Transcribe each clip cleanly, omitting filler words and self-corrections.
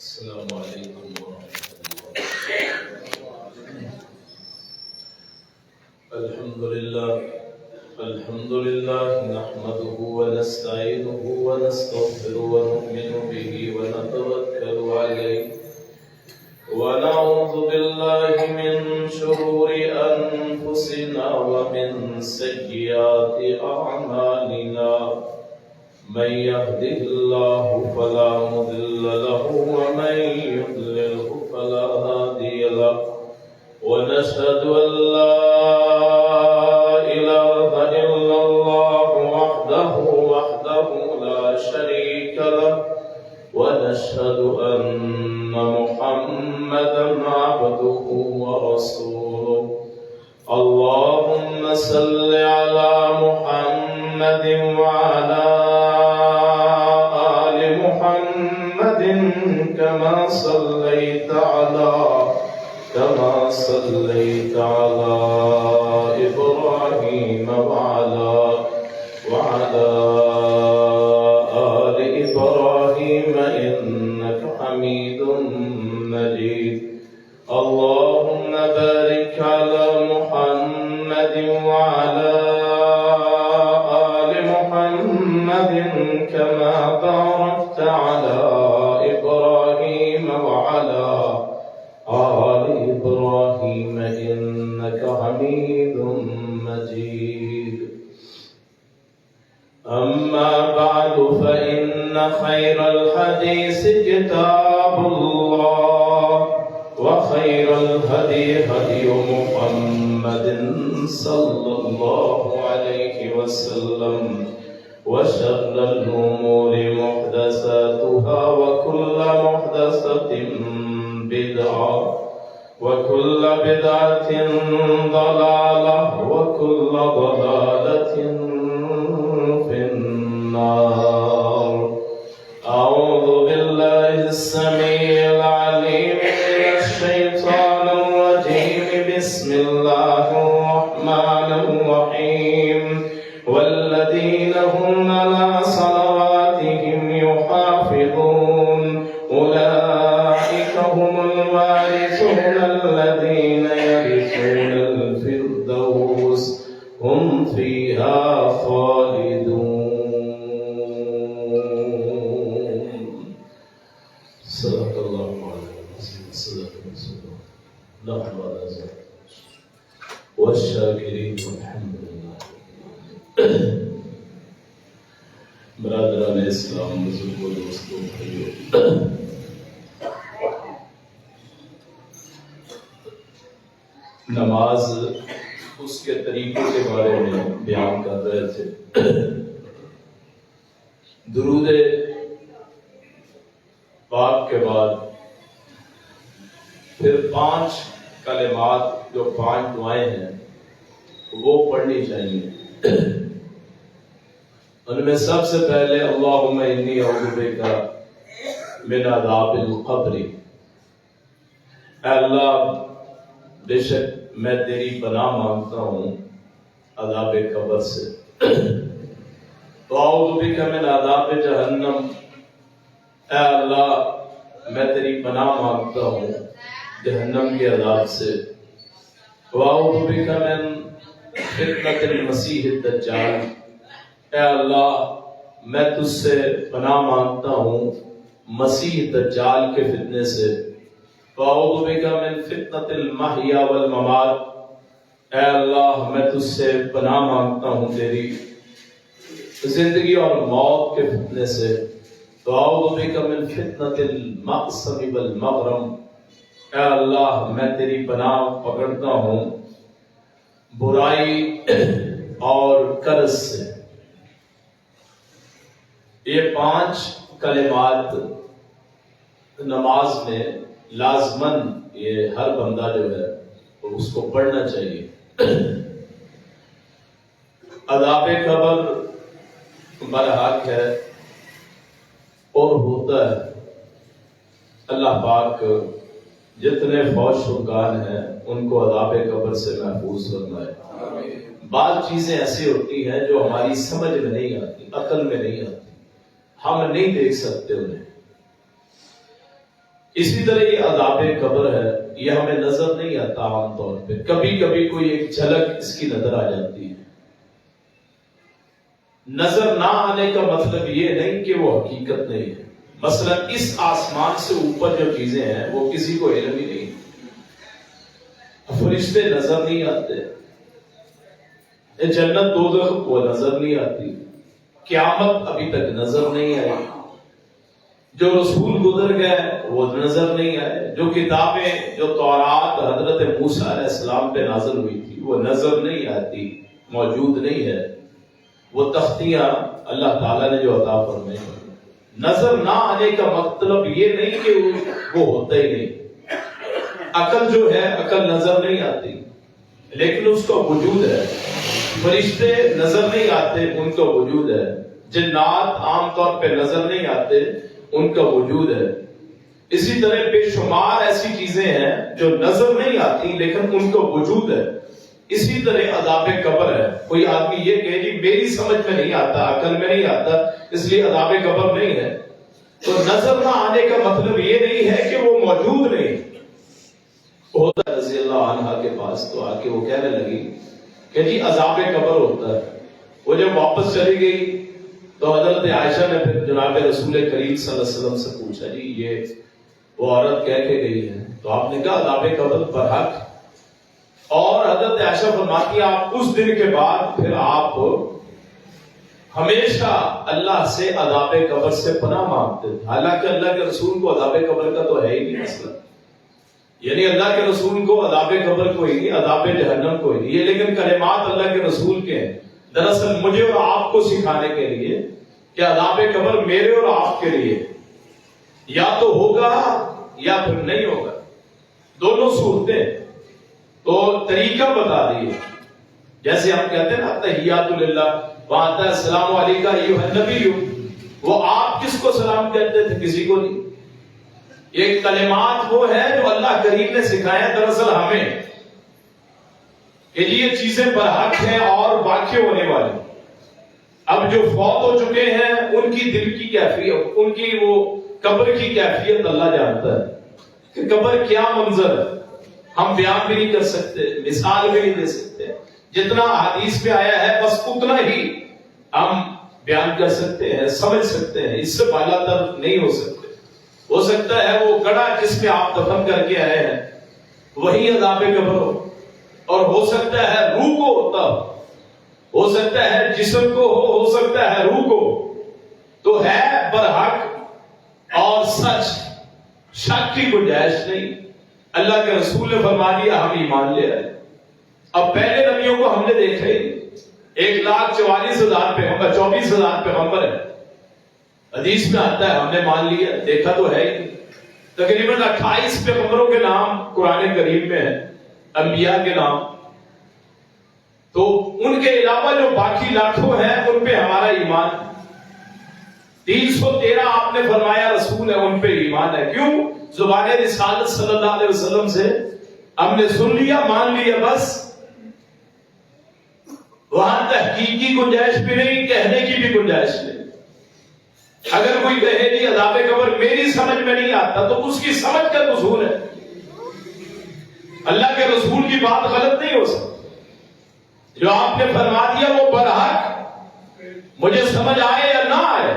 السلام عليكم ورحمة الله. الحمد لله نحمده ونستعينه ونستغفره ونؤمن به ونتوكل عليه ونعوذ بالله من شرور أنفسنا ومن سيئات أعمالنا. من يهده الله فلا مضل له ومن يضلله فلا هادي له ونشهد أن لا إله إلا الله وحده لا شريك له ونشهد أن محمدا عبده ورسوله. اللهم صل على محمد وعلى آل محمد كما صليت على على إبراهيم وعلى آل إبراهيم إنك حميد مجيد. اللهم بارك على محمد وعلى آل محمد كما باركت على إبراهيم وعلى آل إبراهيم إنك حميد مجيد. أما بعد فإن خير الحديث كتاب الله وخير الهدي هدي محمد صلى الله عليه وسلم وشر الأمور محدثاتها وكل محدثة بدعة وكل بدعة ضلالة وكل ضلالة في النار. أعوذ بالله السميع العليم من الشيطان الرجيم. بسم الله الرحمن الرحيم. والذين هم على صلواتهم يحافظون أولئك هم الوارثون الذين يرثون الفردوس هم فيها خالدون. صدق الله العظيم. صدق رسول الله والشاكرين والحمد لله. برادران اسلام بزرگوں دوستوں بھائیوں، نماز اس کے طریقوں کے بارے میں بیان کر رہے تھے. درود پاک کے بعد پھر 5 کلمات جو 5 دعائیں ہیں وہ پڑھنی چاہیے. ان میں سب سے پہلے اللہم انی اعوذ بک من عذاب القبر. اے اللہ بے شک میں تیری پناہ مانگتا ہوں عذاب قبر سے۔ وَأَعُوذُ بِكَ مِنْ عَذَابِ جہنم، اے اللہ میں تیری پناہ مانگتا ہوں جہنم کے عذاب سے۔ وَأَعُوذُ بِكَ مِنْ فِتْنَةِ الْمَسِیحِ الدَّجَّالِ، اے اللہ میں تجھ سے پناہ مانگتا ہوں مسیح دجال کے فتنے سے۔ وَأَعُوذُ بِكَ مِنْ فِتْنَةِ الْمَحْيَا وَالْمَمَاتِ، اے اللہ میں تجھ سے پناہ مانگتا ہوں تیری زندگی اور موت کے فتنے سے۔ وَأَعُوذُ بِكَ مِنْ فِتْنَةِ الْمَقْسَمِ وَالْمَغْرَمِ، اے اللہ میں تیری پناہ پکڑتا ہوں برائی اور قرض سے۔ یہ 5 کلمات نماز میں لازماً یہ ہر بندہ جو ہے اس کو پڑھنا چاہیے۔ عذاب قبر برحق ہے اور ہوتا ہے۔ اللہ پاک جتنے فوج شرکان ہیں ان کو عذاب قبر سے محفوظ فرمائے۔ بعض چیزیں ایسی ہوتی ہیں جو ہماری سمجھ میں نہیں آتی، عقل میں نہیں آتی، ہم نہیں دیکھ سکتے انہیں۔ اسی طرح یہ عذاب قبر ہے، یہ ہمیں نظر نہیں آتا عام طور پہ، کبھی کبھی کوئی ایک جھلک اس کی نظر آ جاتی ہے۔ نظر نہ آنے کا مطلب یہ نہیں کہ وہ حقیقت نہیں ہے۔ مثلا اس آسمان سے اوپر جو چیزیں ہیں وہ کسی کو علم ہی نہیں، فرشتے نظر نہیں آتے، جنت دوزخ وہ نظر نہیں آتی، قیامت ابھی تک نظر نہیں آئی، جو رسول گزر گئے وہ نظر نہیں آئے، جو کتابیں جو تورات حضرت موسیٰ علیہ السلام پہ نازل ہوئی تھی وہ نظر نہیں آتی، موجود نہیں ہے۔ وہ تختیاں اللہ تعالیٰ نے جو عطا فرمائی، نظر نہ آنے کا مطلب یہ نہیں کہ وہ ہوتا ہی نہیں۔ عقل جو ہے عقل نظر نہیں آتی لیکن اس کا وجود ہے، فرشتے نظر نہیں آتے ان کا وجود ہے، جنات عام طور پہ نظر نہیں آتے ان کا وجود ہے۔ اسی طرح بے شمار ایسی چیزیں ہیں جو نظر نہیں آتی لیکن ان کا وجود ہے۔ اسی طرح عذاب قبر ہے۔ کوئی آدمی یہ کہے جی میری سمجھ میں نہیں آتا، عقل میں نہیں آتا اس لیے عذاب قبر نہیں ہے، تو نظر نہ آنے کا مطلب یہ نہیں ہے کہ وہ موجود نہیں۔ ہوتا رضی اللہ عنہ کے پاس تو آ کے وہ کہنے لگی کہ جی عذاب قبر ہوتا ہے۔ وہ جب واپس چلی گئی تو حضرت عائشہ نے پھر جناب رسول کریم صلی اللہ علیہ وسلم سے پوچھا جی یہ وہ عورت کہہ کے گئی ہے، تو آپ نے کہا عذاب قبر پر حق، اور حضرت عائشہ فرماتی ہیں آپ اس دن کے بعد پھر آپ ہمیشہ اللہ سے عذاب قبر سے پناہ مانگتے تھے، حالانکہ اللہ کے رسول کو عذاب قبر کا تو ہے ہی نہیں مسئلہ، یعنی اللہ کے رسول کو عذاب قبر کوئی نہیں، عذاب جہنم کوئی نہیں، یہ لیکن کلمات اللہ کے رسول کے ہیں، دراصل مجھے اور آپ کو سکھانے کے لیے کہ عذاب قبر میرے اور آپ کے لیے یا تو ہوگا یا پھر نہیں ہوگا، دونوں صورتیں، تو طریقہ بتا دیے۔ جیسے ہم کہتے ہیں نا تحیات للہ وآتا السلام علیکہ ایھا النبی، وہ آپ کس کو سلام کہتے تھے؟ کسی کو نہیں۔ یہ کلمات وہ ہیں جو اللہ کریم نے سکھایا دراصل ہمیں کہ یہ چیزیں برحق ہیں اور واقع ہونے والی۔ اب جو فوت ہو چکے ہیں ان کی دل کی کیفیت، ان کی وہ قبر کی کیفیت اللہ جانتا ہے کہ قبر کیا منظر ہے، ہم بیان بھی نہیں کر سکتے، مثال بھی نہیں دے سکتے، جتنا حدیث میں آیا ہے بس اتنا ہی ہم بیان کر سکتے ہیں، سمجھ سکتے ہیں، اس سے بالا تر نہیں ہو سکتے۔ ہو سکتا ہے وہ گڑھا جس میں آپ دفن کر کے آئے ہیں وہی عذاب قبر ہو، اور ہو سکتا ہے روح کو ہوتا ہو سکتا ہے جسم کو ہو سکتا ہے روح کو، تو ہے برحق اور سچ، شک کی گنجائش نہیں۔ اللہ کے رسول نے فرما دیا ہم ایمان لے آئے۔ اب پہلے نبیوں کو ہم نے دیکھا ہی 1,44,000 پیغمبر، 24,000 پیغمبر ہے، حدیث میں آتا ہے ہم نے مان لیا، دیکھا تو ہے ہی۔ تقریباً 28 پیغمبروں کے نام قرآن کریم میں ہے، انبیاء کے نام، تو ان کے علاوہ جو باقی لاکھوں ہیں ان پہ ہمارا ایمان، 313 آپ نے فرمایا رسول ہے ان پہ ایمان ہے۔ کیوں؟ زبان رسالت صلی اللہ علیہ وسلم سے ہم نے سن لیا مان لیا بس، وہاں تحقیق کی گنجائش بھی نہیں، کہنے کی بھی گنجائش نہیں۔ اگر کوئی کہے جی عذاب قبر میری سمجھ میں نہیں آتا تو اس کی سمجھ کا قصور ہے، اللہ کے رسول کی بات غلط نہیں ہو سکتی۔ جو آپ نے فرما دیا وہ برحق، مجھے سمجھ آئے یا نہ آئے۔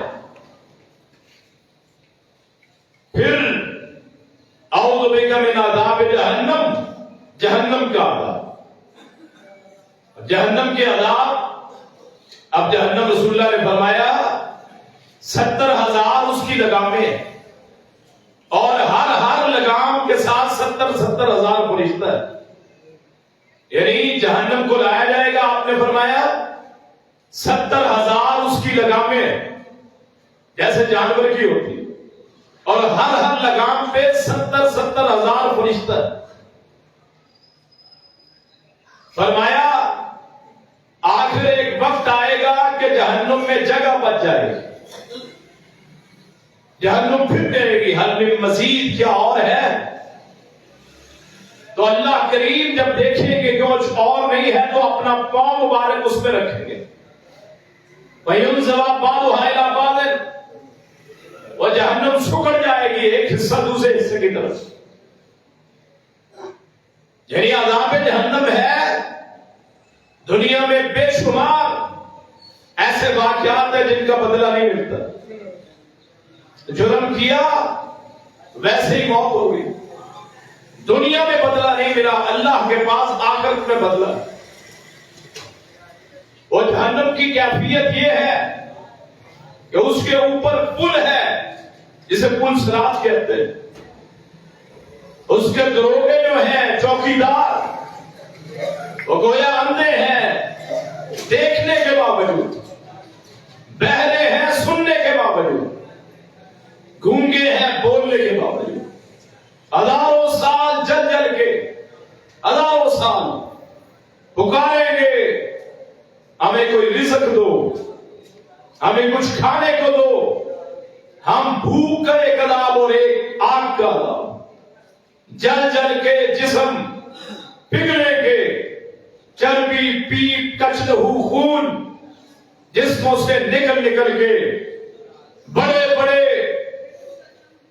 پھر اعوذ بک من عذاب جہنم، جہنم کا عذاب، جہنم کے عذاب۔ اب جہنم رسول اللہ نے فرمایا 70,000 اس کی لگامیں ہیں، اور ہر لگام کے ساتھ 70,000 فرشتہ ہے۔ یعنی جہنم کو لایا جائے گا، آپ نے فرمایا 70,000 اس کی لگامیں ہیں جیسے جانور کی ہوتی، اور ہر لگام پہ 70,000 فرشتہ ہے۔ فرمایا آخر ایک وقت آئے گا کہ جہنم میں جگہ بچ جائے گی، جہنم پھر کہے گی حل من مزید، کیا اور ہے؟ تو اللہ کریم جب دیکھیں گے کہ کچھ اور نہیں ہے تو اپنا پاؤں مبارک اس پہ رکھیں گے، وَيُنزَوَا بَعْضُهَا إِلَىٰ بَعْضٍ، وہ جہنم سکڑ جائے گی ایک حصہ دوسرے حصے کی طرف۔ یعنی عذاب جہنم ہے۔ دنیا میں بے شمار ایسے واقعات ہیں جن کا بدلہ نہیں ملتا۔ جرم کیا ویسے ہی موت ہو گئی، دنیا میں بدلہ نہیں ملا، اللہ کے پاس آخرت میں بدلہ۔ اور جہنم کی کیفیت یہ ہے کہ اس کے اوپر پل ہے جسے پل صراط کہتے ہیں، اس کے دروگے جو ہیں چوکیدار وہ گویا اندھے ہیں دیکھنے کے باوجود، بہرے ہیں سننے کے باوجود، گونگے ہیں بولنے کے باوجود، ہزاروں سال جل جل کے، ہزاروں سال پکاریں گے ہمیں کوئی رزق دو، ہمیں کچھ کھانے کو دو۔ ہم بھوک کا ایک عذاب اور ایک آگ کا عذاب، جل جل کے جسم پگھلیں گے، چربی پیٹ کچھ لہو خون جسموں سے نکل کے بڑے بڑے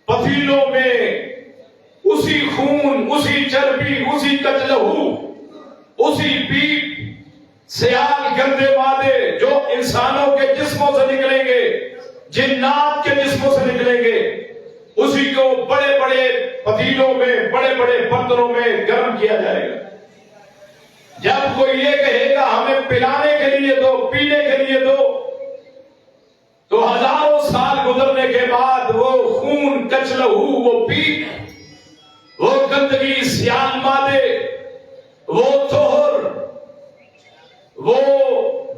پتیلوں میں اسی خون، اسی چربی، اسی کچھ لہو، اسی پیٹ، سیال گندے مادے جو انسانوں کے جسموں سے نکلیں گے، جنات کے جسموں سے نکلیں گے، اسی کو بڑے بڑے پتیلوں میں، بڑے بڑے برتنوں میں گرم کیا جائے گا۔ جب کوئی یہ کہے گا ہمیں پلانے کے لیے دو، پینے کے لیے دو، تو ہزاروں سال گزرنے کے بعد وہ خون، کچ لہو، وہ پیٹ، وہ گندگی، سیال مادے، وہ طہر، وہ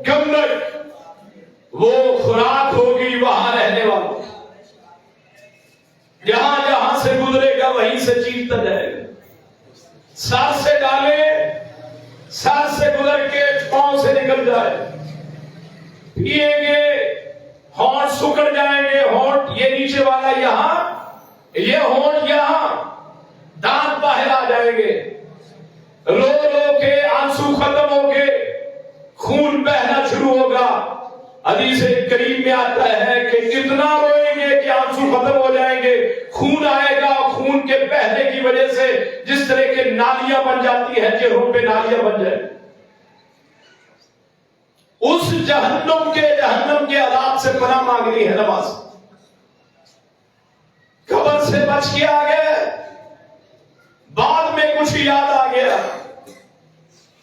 گندگ، وہ خوراک ہوگی وہاں رہنے والوں، جہاں جہاں سے گزرے گا وہیں سے چیرتا جائے گا۔ سر سے ڈالے، سر سے گزر کے پاؤں سے نکل جائے، پیئیں گے ہونٹ سکڑ جائیں گے، ہونٹ یہ نیچے والا یہاں، یہ ہونٹ یہاں، دانت باہر آ جائیں گے، رو رو کے آنسو ختم ہو کے خون بہنا شروع ہوگا۔ حدیث کریم میں آتا ہے کہ اتنا روئیں گے کہ آنسو ختم ہو جائیں گے، خون آئے گا، خون کے بہنے کی وجہ سے جس طرح کے نالیاں بن جاتی ہیں، چہروں پہ نالیاں بن جائیں۔ اس جہنم کے عذاب سے پناہ مانگنی ہے نماز۔ قبر سے بچ کے آ گئے، بعد میں کچھ یاد آ گیا،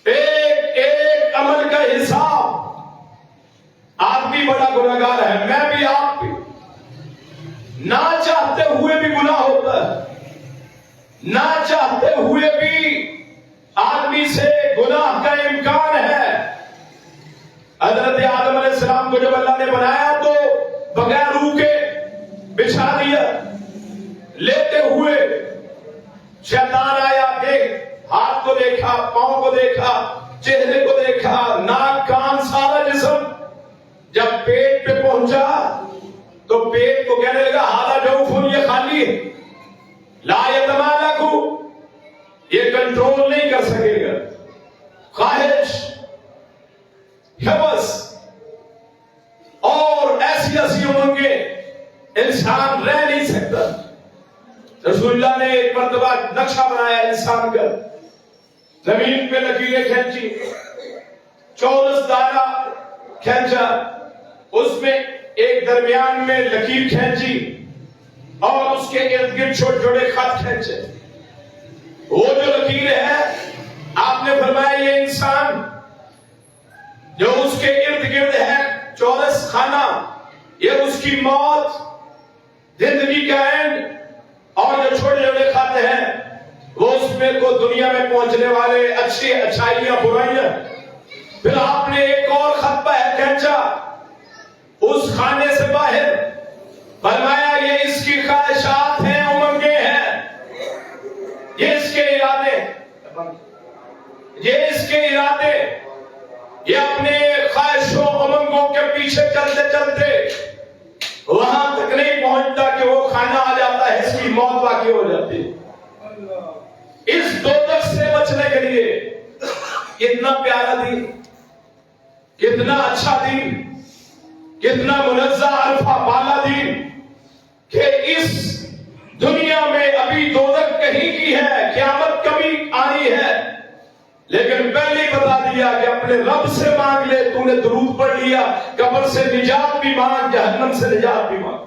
ایک ایک عمل کا حساب۔ آدمی بڑا گناہگار ہے، میں بھی، آپ بھی، نہ چاہتے ہوئے بھی گناہ ہوتا ہے، نہ چاہتے ہوئے بھی آدمی سے گناہ کا امکان ہے۔ حضرت آدم علیہ السلام کو جب اللہ نے بنایا تو بغیر روح کے بچھا دیا، لیتے ہوئے شیطان آیا، دیکھ، ہاتھ کو دیکھا، پاؤں کو دیکھا، چہرے کو دیکھا، ناک، کان، سارا جسم۔ جب پیٹ پہ پہنچا تو پیٹ کو کہنے لگا ہادہ جوفن، یہ خالی ہے، لا یتمالک، یہ کنٹرول کنٹرول نہیں کر سکے گا. خواہش، ہوس اور ایسی ایسی امنگیں انسان رہ نہیں سکتا. رسول اللہ نے ایک مرتبہ نقشہ بنایا انسان کا، زمین پہ لکیریں کھینچی، چورس دائرہ کھینچا، اس میں ایک درمیان میں لکیر کھینچی اور اس کے ارد گرد چھوٹے چھوٹے خط کھینچے. وہ جو لکیر ہے آپ نے فرمایا یہ انسان جو اس کے ارد گرد ہے چورس خانہ، یہ اس کی موت، زندگی کا اینڈ، اور جو چھوٹے چھوٹے خط ہیں وہ اس میں کو دنیا میں پہنچنے والے اچھی اچھائیاں برائیاں. پھر آپ نے ایک اور خط پہ کھینچا اس خانے سے باہر، فرمایا یہ اس کی خواہشات ہیں، امنگیں ہیں، یہ اس کے ارادے، یہ اس کے ارادے، یہ اپنے خواہشوں امنگوں کے پیچھے چلتے چلتے وہاں تک نہیں پہنچتا کہ وہ کھانا آ جاتا ہے، اس کی موت واقع ہو جاتی ہے. اس دوزخ سے بچنے کے لیے کتنا پیارا دین، کتنا اچھا دین، کتنا منزہ الفا بالا دین کہ اس دنیا میں ابھی دوزخ کہیں کی ہے، قیامت کبھی آنی ہے، لیکن پہلے ہی بتا دیا کہ اپنے رب سے مانگ لے. تو نے درود پڑھ لیا، قبر سے نجات بھی مانگ، جہنم سے نجات بھی مانگ.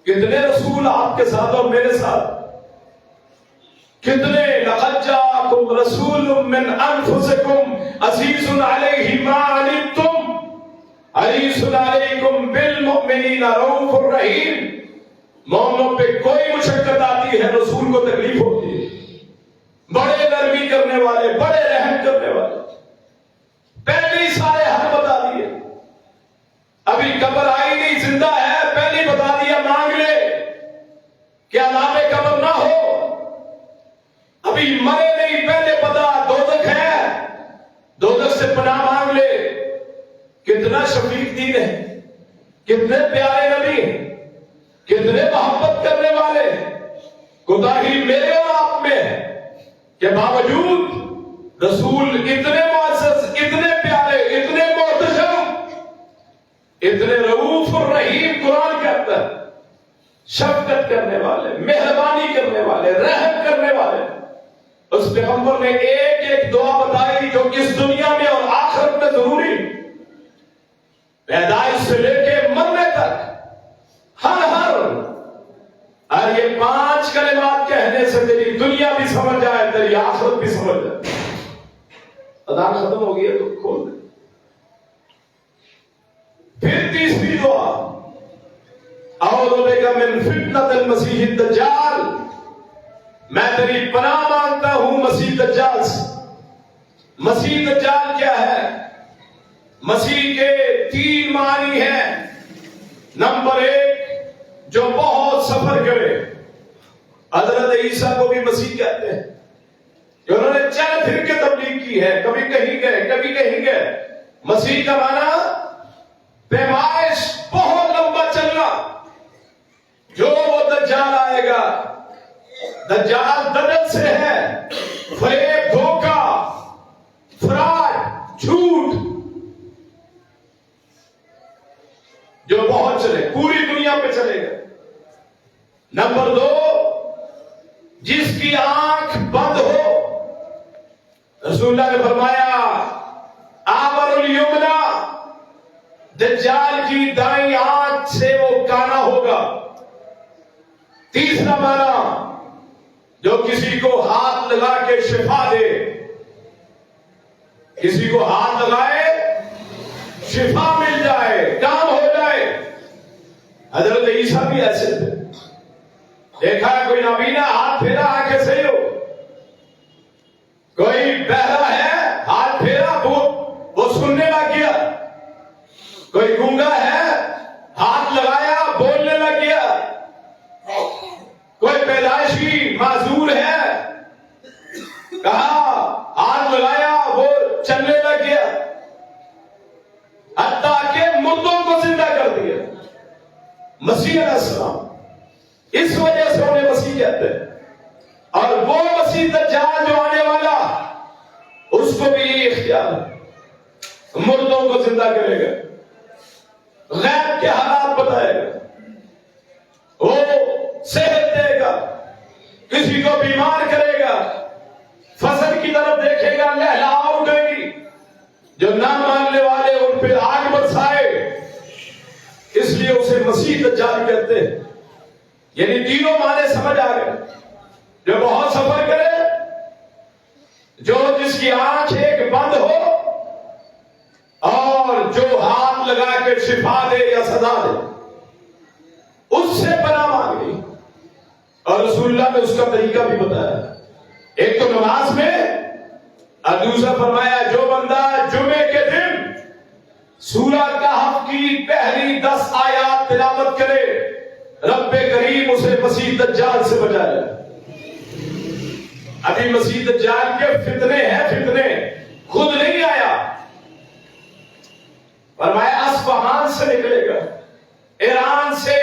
کتنے رسول آپ کے ساتھ اور میرے ساتھ، کتنے لقد جاءکم رسول من انفسکم عزیز علیہ ما عنتم حریص علیکم بالمؤمنین رؤوف الرحیم. مومنوں پہ کوئی مشقت آتی ہے رسول کو تکلیف ہوتی ہے، بڑے نرمی کرنے والے، بڑے رحم کرنے والے. پہلے ہی سارے حل بتا دیے، ابھی قبر آئی نہیں، زندہ ہے، پہلے ہی بتا دیا مانگ لے کہ عذاب قبر نہ ہو. ابھی مرے نہیں، پہلے پتا دوزخ ہے، دوزخ سے پناہ مانگ لے. کتنا شفیق دین ہے، کتنے پیارے نبی ہیں، کتنے محبت کرنے والے. کوتاہی میرے اور آپ میں ہے کہ باوجود رسول اتنے معزز، اتنے پیارے، اتنے محتشم، اتنے رؤوف الرحیم قرآن کہتا ہے، شفقت کرنے والے، مہربانی کرنے والے، رحم کرنے والے. اس پیغمبر نے ایک ایک دعا بتائی جو اس دنیا میں اور آخرت میں ضروری، پیدائش سے لے کے مرنے تک ہر یہ 5 کلمات کہنے سے تیری دنیا بھی سمجھ جائے، تیری آخرت بھی سمجھ جائے. اذان ختم ہو گئی ہے تو کھول دے. پھر تیسری دعا، اعوذ بک من فتنۃ المسیح الدجال، میں تیری پناہ مانگتا ہوں مسیح دجال سے. مسیح دجال کیا ہے؟ مسیح کے 3 معنی ہیں. نمبر 1، جو بہت سفر کرے. حضرت عیسیٰ کو بھی مسیح کہتے ہیں کہ انہوں نے چل پھر کے تبلیغ کی ہے، کبھی کہیں گئے کبھی کہیں گئے. مسیح کا معنی پیمائش، بہت لمبا چلنا. جو وہ دجال آئے گا، دجال دجل سے ہے، فریب، دھوکہ، فراڈ، جھوٹ، جو بہت چلے، پوری دنیا پہ چلے گا. نمبر 2، جس کی آنکھ بند ہو. رسول اللہ نے فرمایا آمر الیمنا، دجال کی دائیں آنکھ سے وہ کانا ہوگا. تیسرا معنی، جو کسی کو ہاتھ لگا کے شفا دے. کسی کو ہاتھ لگائے شفا مل جائے، کام ہو جائے. حضرت عیسیٰ بھی ایسے تھے. دیکھا ہے کوئی نابینا، ہاتھ پھیرا آنکھیں صحیح ہو. کوئی بہرا ہے، ہاتھ پھیرا وہ سننے لگ گیا. کوئی گونگا ہے، ہاتھ لگایا بولنے لگ گیا. کوئی پیدائشی معذور ہے، کہا ہاتھ لگایا وہ چلنے لگ گیا. حتیٰ کہ مردوں کو زندہ کر دیا. مسیح علیہ السلام، اس وجہ سے انہیں مسیح کہتے ہیں. اور وہ مسیح دجال جو اختیار ہے، مردوں کو زندہ کرے گا، غیب کے حالات بتائے گا، وہ صحت دے گا، کسی کو بیمار کرے گا، فصل کی طرف دیکھے گا لہلا اٹھے گی، جو نہ ماننے والے ان پہ آگ برسائے، اس لیے اسے مسیح دجال کہتے ہیں۔ یعنی تینوں معنی سمجھ آ گئے، جو بہت سفر کرے، جو جس کی آنکھ ایک بند ہو، اور جو ہاتھ لگا کے شفا دے یا سزا دے، اس سے پناہ مانگنی۔ اور رسول اللہ نے اس کا طریقہ بھی بتایا، ایک تو نماز میں، اور دوسرا فرمایا جو بندہ جمعے کے دن سورہ کہف کی پہلی 10 آیات تلاوت کرے، رب کریم اسے مسیح دجال سے بچائے۔ ابھی مسیح دجال کے فتنے ہیں، فتنے خود نہیں آیا، فرمایا اصفہان سے نکلے گا، ایران سے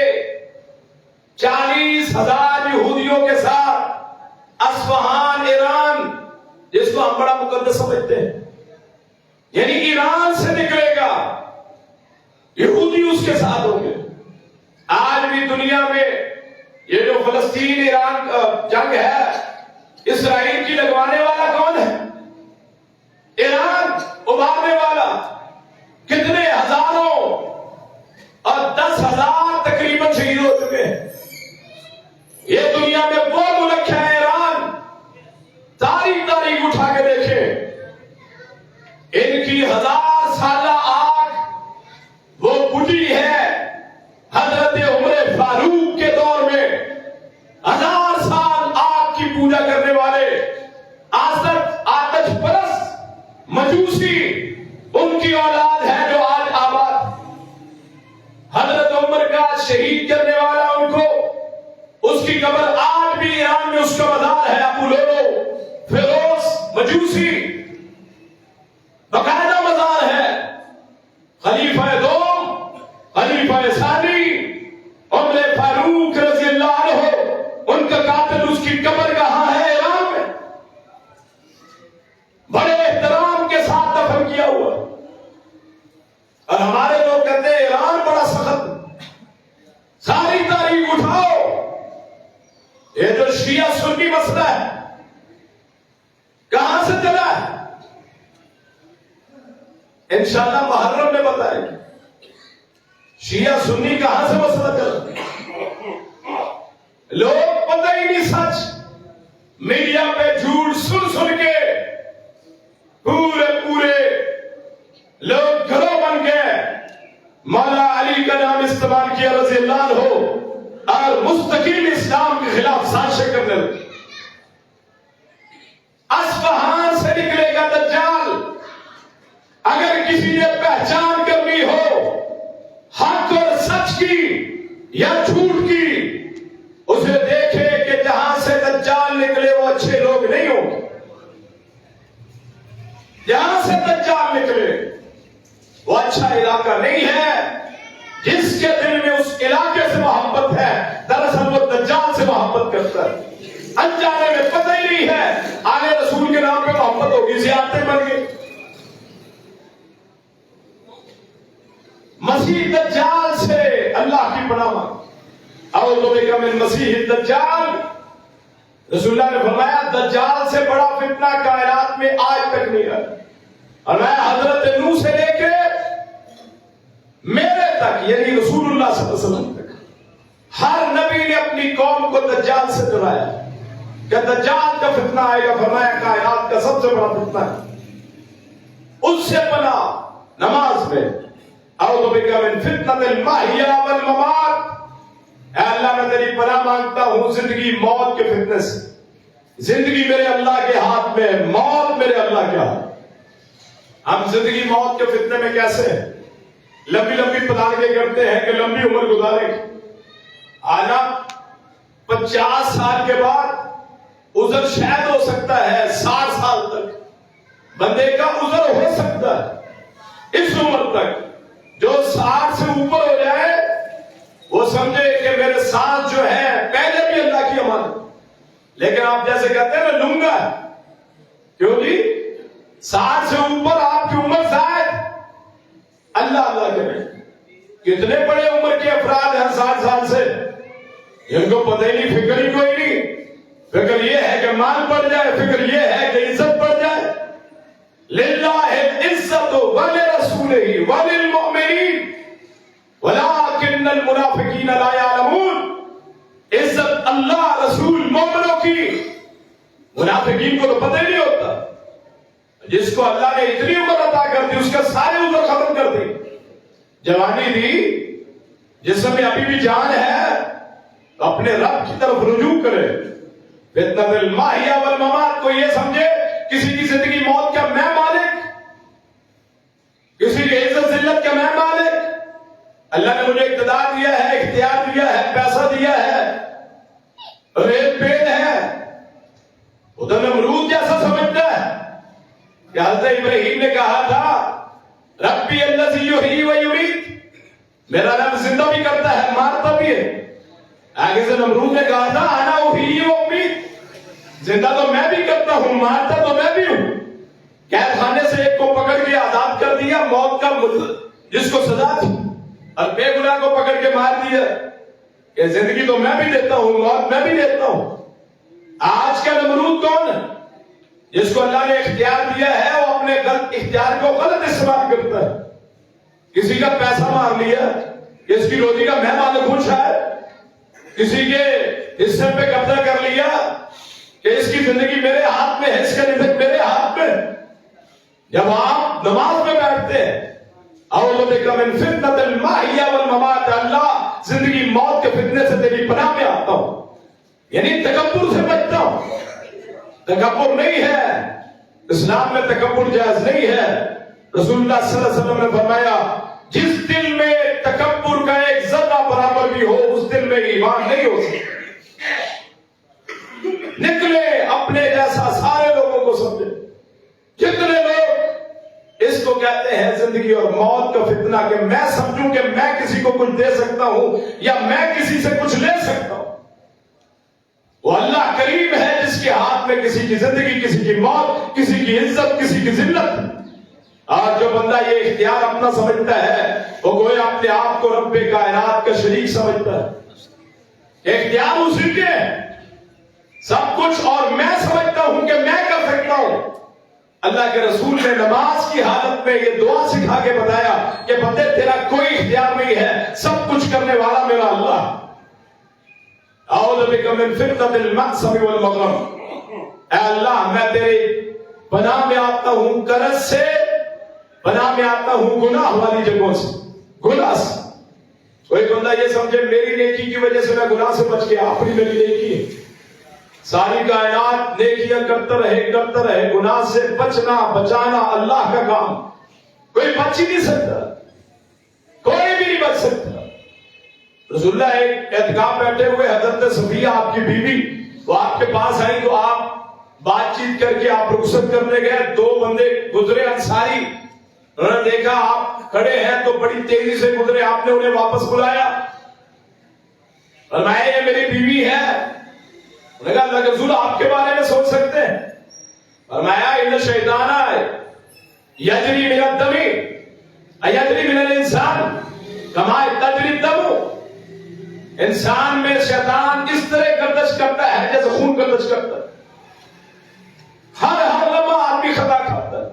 40,000 یہودیوں کے ساتھ، اصفہان ایران جس کو ہم بڑا مقدس سمجھتے ہیں، یعنی ایران سے نکلے گا، یہودی اس کے ساتھ ہوں گے۔ آج بھی دنیا میں یہ جو فلسطین ایران جنگ ہے، اسرائیل کی لگوانے والا کون ہے؟ ایران ابھارنے والا۔ کتنے ہزاروں اور 10,000 تقریباً شہید ہو چکے ہیں۔ یہ دنیا میں وہ ملک ہے ایران، تاریخ اٹھا کے دیکھیں، ان کی 1000 سالہ آگ وہ بجھی ہے حضرت عمر فاروق کے دور میں۔ 1000 سال آگ کی پوجا کرنے والے آتش پرست مجوسی، ان کی اولاد ہے جو آج آباد۔ حضرت عمر کا شہید کرنے والا ان کو، اس کی قبر آج بھی ایران میں اس کا مزار ہے، ابو لولو فیروز مجوسی، باقاعدہ مزار ہے۔ خلیفہ دوم، خلیفہ ثانی، عمر فاروق رضی اللہ عنہ، ان کا قاتل، اس کی قبر کہاں ہے؟ ایران میں، بڑے احترام کے ساتھ دفن کیا ہوا۔ اور ہمارے لوگ کہتے ہیں ایران بڑا سخت، ساری تاریخ اٹھاؤ، یہ جو شیعہ سنی مسئلہ ہے کہاں سے چلا ہے؟ انشاءاللہ محرم میں بتائیں گے شیعہ سنی کہاں سے مسئلہ چلا۔ لوگ پتہ ہی نہیں، سچ میڈیا پہ جھوٹ سن کے پورے لوگ گھروں بن گئے، مولا علی کا نام استعمال کیا رضی اللہ عنہ، اور مستقل اسلام کے خلاف سازشیں کرنے لگے۔ اصفہان سے نکلے گا دجال۔ اگر کسی نے پہچان کرنی ہو حق اور سچ کی یا جھوٹ کی، اسے دیکھے کہ جہاں سے دجال نکلے وہ اچھے لوگ نہیں ہوں گے۔ جہاں سے دجال نکلے وہ اچھا علاقہ نہیں ہے۔ جس کے دل میں اس علاقے سے محبت ہے، دراصل وہ دجال سے محبت کرتا ہے۔ انجانے میں پتہ ہی نہیں ہے، آل رسول کے نام پہ محبت ہوگی، زیادتیں بن گئی۔ مسیح دجال سے اللہ کی پناہ مانگ۔ اعوذ بک من مسیح الدجال۔ رسول اللہ نے فرمایا دجال سے بڑا فتنہ کائنات میں آج تک نہیں ہے۔ اور میں حضرت نوح سے لے کے میرے تک، یعنی رسول اللہ صلی اللہ علیہ وسلم تک، ہر نبی نے اپنی قوم کو دجال سے ڈرایا کہ دجال کا فتنہ آئے گا۔ فرمایا کائنات کا سب سے بڑا فتنہ ہے، اس سے پناہ نماز میں۔ اعوذ بک من فتنۃ المحیا والممات، اے اللہ میں تیری پناہ مانگتا ہوں زندگی موت کے فتنے سے۔ زندگی میرے اللہ کے ہاتھ میں، موت میرے اللہ کے ہاتھ۔ ہم زندگی موت کے فتنے میں کیسے ہیں؟ لمبی پتانگیں کرتے ہیں کہ لمبی عمر گزارے گی۔ آنا 50 سال کے بعد عذر شاید ہو سکتا ہے 60 سال تک بندے کا عذر ہو سکتا ہے۔ اس عمر تک جو 60 سے اوپر ہو جائے وہ سمجھے کہ میرے ساتھ جو ہے پہلے بھی اللہ کی امانت، لیکن آپ جیسے کہتے ہیں میں لوں گا، کیوں جی؟ 60 سے اوپر آپ کی عمر زائد، اللہ اللہ کرے. کتنے بڑے عمر کے افراد ہیں 60 سال سے، ان کو پتہ ہی نہیں، فکر ہی کوئی نہیں. فکر یہ ہے کہ مال بڑھ جائے، فکر یہ ہے کہ عزت بڑھ جائے. للہ العزت ولرسولہ وللمؤمنین ولکن المنافقین لا یعلمون. عزت اللہ، رسول، مومنوں کی، منافقین کو تو پتہ ہی نہیں ہوتا. جس کو اللہ نے اتنی عمر عطا کر دی، اس کا سارے عمر ختم کر دی. جوانی دی، جسم میں ابھی بھی جان ہے، اپنے رب کی طرف رجوع کرے. فتنۃ المحیا والممات کو یہ سمجھے کسی کی زندگی موت کا میں مالک، کسی کی عزت ذلت کا میں مالک. اللہ نے مجھے اقتدار دیا ہے، اختیار دیا ہے، پیسہ دیا ہے، ریل پین ہے. ادھر نمرود جیسا سمجھتا ہے کہ حضرت ابراہیم نے کہا تھا ربی الذی یحیی و یمیت، میرا رب زندہ بھی کرتا ہے مارتا بھی ہے. آگے سے نمرود نے کہا تھا انا احیی و امیت، زندہ تو میں بھی کرتا ہوں، مارتا تو میں بھی ہوں. قید خانے سے ایک کو پکڑ کے آزاد کر دیا، موت کا جس کو سزا تھی، اور بے گناہ کو پکڑ کے مار دیا کہ زندگی تو میں بھی دیتا ہوں، موت میں بھی دیتا ہوں. آج کا نمرود کون ہے؟ جس کو اللہ نے اختیار دیا ہے وہ اپنے غلط اختیار کو غلط استعمال کرتا ہے. کسی کا پیسہ مار لیا، اس کی روزی کا میں مالک ہوں، شاید کسی کے حصے پہ قبضہ کر لیا کہ اس کی زندگی میرے ہاتھ میں ہے، اس کا رزق میرے ہاتھ میں. جب آپ نماز میں بیٹھتے ہیں اعوذ بک من فتنۃ المحیا والممات، اللہ زندگی موت کے فتنے سے تیری پناہ میں آتا ہوں، یعنی تکبر سے بچتا ہوں. تکبر نہیں ہے اسلام میں، تکبر جائز نہیں ہے. رسول اللہ صلی اللہ علیہ وسلم نے فرمایا جس دل میں تکبر کا ایک ذرہ برابر بھی ہو اس دل میں ایمان نہیں ہو سکتا. نکلے اپنے جیسا سارے لوگوں کو سمجھے. جتنے لوگ اس کو کہتے ہیں زندگی اور موت کا فتنہ کہ میں سمجھوں کہ میں کسی کو کچھ دے سکتا ہوں یا میں کسی سے کچھ لے سکتا ہوں، وہ اللہ کریم ہے جس کے ہاتھ میں کسی کی زندگی، کسی کی موت، کسی کی عزت، کسی کی ذلت. اور جو بندہ یہ اختیار اپنا سمجھتا ہے وہ گویا اپنے آپ کو رب کائنات کا شریک سمجھتا ہے. اختیار اسی کے سب کچھ، اور میں سمجھتا ہوں کہ میں کر سکتا ہوں. اللہ کے رسول نے نماز کی حالت میں یہ دعا سکھا کے بتایا کہ بندے تیرا کوئی اختیار نہیں ہے، سب کچھ کرنے والا میرا اللہ. اعوذ بک من فتنۃ المأثم والمغرم، اے اللہ میں تیرے پناہ میں آتا ہوں قرض سے، پناہ میں آتا ہوں گناہ والی جگہوں سے، گناہ سے. کوئی بندہ یہ سمجھے میری نیکی کی وجہ سے میں گناہ سے بچ گیا، اپنی میری نیکی ہے. ساری کائنات نیکیاں کرتا رہے، گناہ سے بچنا بچانا اللہ کا کام. کوئی بچ ہی نہیں سکتا، کوئی بھی نہیں بچ سکتا. رسول اللہ ایک اعتکاف بیٹھے ہوئے، حضرت صفیہ آپ کی بیوی وہ آپ کے پاس آئی تو آپ بات چیت کر کے آپ رخصت کرنے گئے. دو بندے گزرے انصاری، انہوں نے دیکھا آپ کھڑے ہیں تو بڑی تیزی سے گزرے، آپ نے انہیں واپس بلایا، فرمایا یہ میری بیوی ہے. انہوں نے کہا اللہ کے رسول آپ کے بارے میں سوچ سکتے ہیں. فرمایا ان الشیطان یجری من الدم یجری من الانسان کما تجری الدم. انسان میں شیطان اس طرح گردش کرتا ہے جیسے خون گردش کرتا ہے. ہر لمحہ آدمی خطا کھاتا ہے.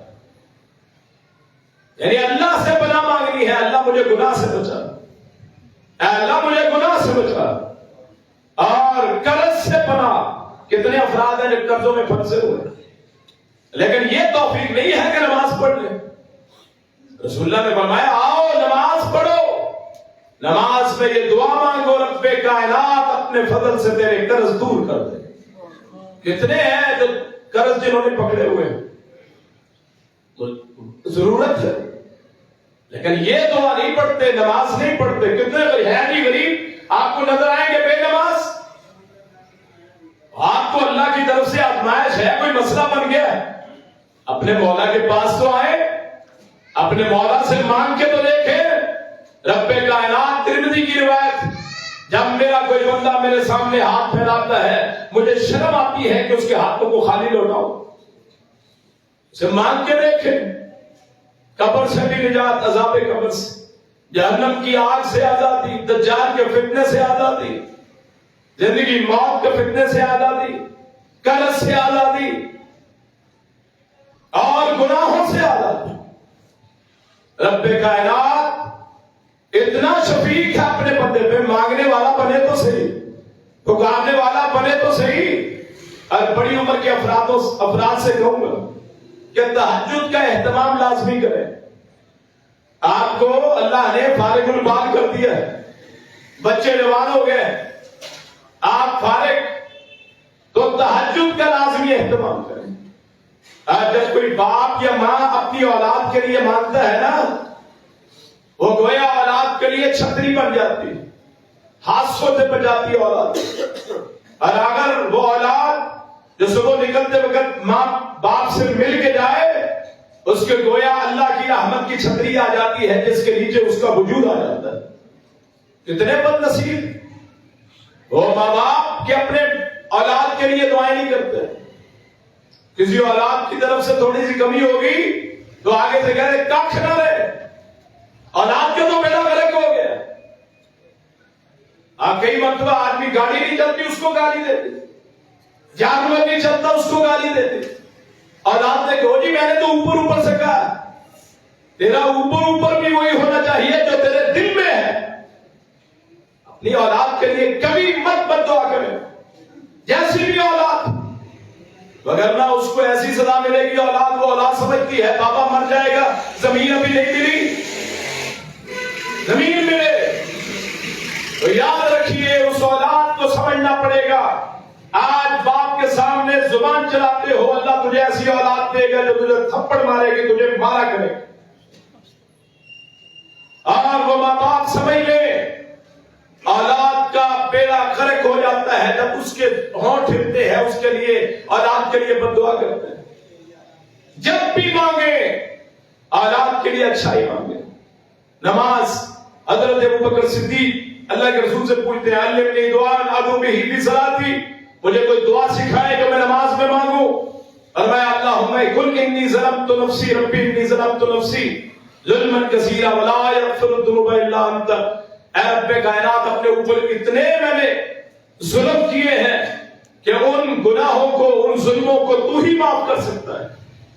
یعنی اللہ سے پناہ مانگنی ہے، اللہ مجھے گناہ سے بچا، اے اللہ مجھے گناہ سے بچا. اور قرض سے پناہ. کتنے افراد ہیں جو قرضوں میں پھنسے ہوئے، لیکن یہ توفیق نہیں ہے کہ نماز پڑھ لیں. رسول اللہ نے فرمایا آؤ نماز پڑھو، نماز میں یہ دعا مانگو رب کائنات اپنے فضل سے تیرے قرض دور کر دے. کتنے ہیں جو قرض جنہوں نے پکڑے ہوئے ہیں، ضرورت ہے لیکن یہ دعا نہیں پڑھتے، نماز نہیں پڑھتے. کتنے ہے نہیں غریب آپ کو نظر آئیں گے بے نماز. آپ کو اللہ کی طرف سے آزمائش ہے، کوئی مسئلہ بن گیا ہے، اپنے مولا کے پاس تو آئے، اپنے مولا سے مانگ کے تو دیکھیں. رب کائنات ترمذی کی روایت، جب میرا کوئی بندہ میرے سامنے ہاتھ پھیلاتا ہے مجھے شرم آتی ہے کہ اس کے ہاتھوں کو خالی لوٹاؤں. اسے مانگ کے دیکھیں، قبر سے بھی نجات، عذاب قبر سے، جہنم کی آگ سے آزادی، دجال کے فتنے سے آزادی، زندگی موت کے فتنے سے آزادی، قرض سے آزادی اور گناہوں سے آزادی۔ رب کائنات اتنا شفیق ہے اپنے بندے پہ، مانگنے والا بنے تو صحیح، پکارنے والا بنے تو صحیح۔ اور بڑی عمر کے افراد سے کہوں گا کہ تہجد کا اہتمام لازمی کریں۔ آپ کو اللہ نے فارغ البال کر دیا ہے، بچے جوان ہو گئے، آپ فارغ، تو تہجد کا لازمی اہتمام کریں۔ جب کوئی باپ یا ماں اپنی اولاد کے لیے مانگتا ہے نا، وہ گویا اولاد کے لیے چھتری بن جاتی، حادثوں سے بچاتی اولاد۔ اور اگر وہ اولاد جو صبح نکلتے وقت ماں باپ سے مل کے جائے، اس کے گویا اللہ کی رحمت کی چھتری آ جاتی ہے، جس کے نیچے اس کا وجود آ جاتا ہے۔ کتنے بد نصیب وہ ماں باپ کہ اپنے اولاد کے لیے دعائیں نہیں کرتے۔ کسی اولاد کی طرف سے تھوڑی سی کمی ہوگی تو آگے سے کہہ رہے کاکھ نہ رہے، اولاد کے تو بیڑا غرق ہو گیا۔ کئی مرتبہ آدمی گاڑی نہیں چلتی اس کو گالی دیتے، جانور نہیں چلتا اس کو گالی دیتے۔ اولاد نے کہو جی میں نے تو اوپر اوپر سے کہا، تیرا اوپر اوپر بھی وہی ہونا چاہیے جو تیرے دل میں ہے۔ اپنی اولاد کے لیے کبھی مت بد دعا کرے، جیسی بھی اولاد، وگرنہ اس کو ایسی سزا ملے گی۔ اولاد وہ اولاد سمجھتی ہے بابا مر جائے گا، زمین ابھی نہیں ملی، زمین ملے تو یاد رکھیے اس اولاد کو سمجھنا پڑے گا۔ آج باپ کے سامنے زبان چلاتے ہو، اللہ تجھے ایسی اولاد دے گا جو تجھے تھپڑ مارے گی، تجھے مارا کرے گی۔ اور وہ ماں باپ سمجھ لے اولاد کا بیڑا غرق ہو جاتا ہے جب اس کے ہونٹ ہلتے ہیں، اس کے لیے اولاد کے لیے بد دعا کرتے ہیں۔ جب بھی مانگے اولاد کے لیے اچھائی مانگے۔ نماز، حضرت ابوبکر صدیق اللہ کے رسول سے پوچھتے ہیں علمنی دعا ادعو بہ فی صلاتی، مجھے کوئی دعا سکھائے جو میں نماز میں مانگوں۔ فرمایا اللہم قل انی ظلمت نفسی ربی انی ظلمت نفسی ظلما کثیرا ولا یغفر الذنوب الا انت۔ اے رب کائنات اپنے اوپر اتنے میں نے ظلم کیے ہیں کہ ان گناہوں کو، ان ظلموں کو تو ہی معاف کر سکتا ہے۔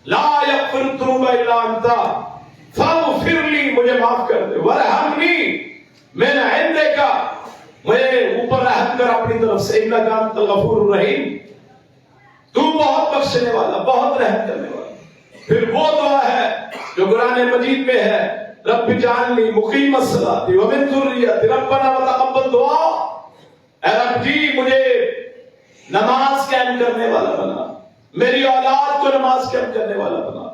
لا یغفر الذنوب الا انت فاغفر لی، مجھے معاف کر دے، ورحمنی من عندک، مجھے اوپر رحم کر اپنی طرف سے، انک انت الغفور الرحیم، تو بہت بخشنے والا، بہت رحم کرنے والا۔ پھر وہ دعا ہے جو قرآن مجید میں ہے رب اجعلنی مقیم الصلاۃ ومن ذریتی ربنا وتقبل دعا، اے رب جی مجھے نماز قائم کرنے والا بنا، میری اولاد کو نماز قائم کرنے والا بنا،